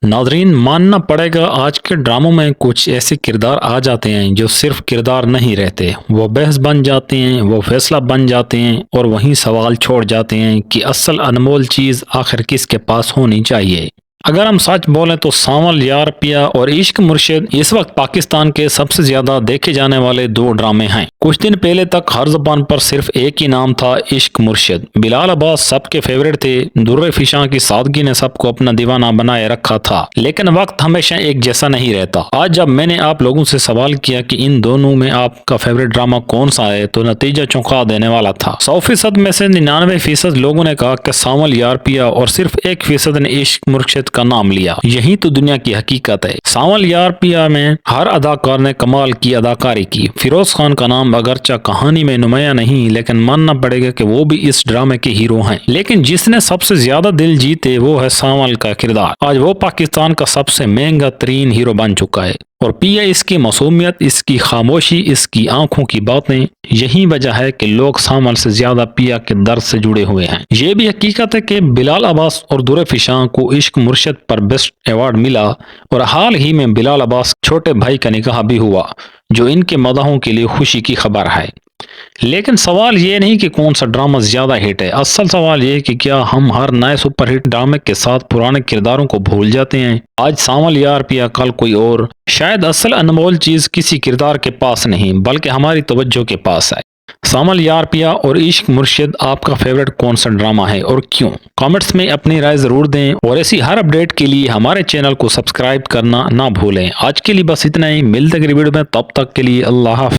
ناظرین، ماننا پڑے گا آج کے ڈراموں میں کچھ ایسے کردار آ جاتے ہیں جو صرف کردار نہیں رہتے، وہ بحث بن جاتے ہیں، وہ فیصلہ بن جاتے ہیں، اور وہیں سوال چھوڑ جاتے ہیں کہ اصل انمول چیز آخر کس کے پاس ہونی چاہیے۔ اگر ہم سچ بولیں تو سانول یار پیا اور عشق مرشد اس وقت پاکستان کے سب سے زیادہ دیکھے جانے والے دو ڈرامے ہیں۔ کچھ دن پہلے تک ہر زبان پر صرف ایک ہی نام تھا، عشق مرشد۔ بلال عباس سب کے فیورٹ تھے، در فشاں کی سادگی نے سب کو اپنا دیوانہ بنائے رکھا تھا، لیکن وقت ہمیشہ ایک جیسا نہیں رہتا۔ آج جب میں نے آپ لوگوں سے سوال کیا کہ ان دونوں میں آپ کا فیورٹ ڈرامہ کون سا ہے تو نتیجہ چونکا دینے والا تھا۔ 100% میں سے 99% لوگوں نے کہا کہ سانول یار پیا، اور صرف 1% نے عشق مرشد کا نام لیا۔ یہی تو دنیا کی حقیقت ہے۔ سانول یار پیا میں ہر اداکار نے کمال کی اداکاری کی۔ فیروز خان کا نام اگرچہ کہانی میں نمایاں نہیں، لیکن ماننا پڑے گا کہ وہ بھی اس ڈرامے کے ہیرو ہیں۔ لیکن جس نے سب سے زیادہ دل جیتے وہ ہے سانول کا کردار۔ آج وہ پاکستان کا سب سے مہنگا ترین ہیرو بن چکا ہے، اور پیا اس کی معصومیت، اس کی خاموشی، اس کی آنکھوں کی باتیں، یہی وجہ ہے کہ لوگ سانول سے زیادہ پیا کے درد سے جڑے ہوئے ہیں۔ یہ بھی حقیقت ہے کہ بلال عباس اور در فشاں کو عشق مرشد پر بیسٹ ایوارڈ ملا، اور حال ہی میں بلال عباس چھوٹے بھائی کا نکاح بھی ہوا، جو ان کے مداحوں کے لیے خوشی کی خبر ہے۔ لیکن سوال یہ نہیں کہ کون سا ڈرامہ زیادہ ہٹ ہے، اصل سوال یہ کہ کیا ہم ہر نئے سپر ہٹ ڈرامے کے ساتھ پرانے کرداروں کو بھول جاتے ہیں؟ آج سانول یار پیا، کل کوئی اور۔ شاید اصل انمول چیز کسی کردار کے پاس نہیں بلکہ ہماری توجہ کے پاس ہے۔ سانول یار پیا اور عشق مرشد آپ کا فیورٹ کون سا ڈرامہ ہے اور کیوں؟ کامنٹس میں اپنی رائے ضرور دیں، اور ایسی ہر اپڈیٹ کے لیے ہمارے چینل کو سبسکرائب کرنا نہ بھولیں۔ آج کے لیے بس اتنا ہی، ملتے ہیں اگلی ویڈیو میں، تب تک کے لیے اللہ حافظ۔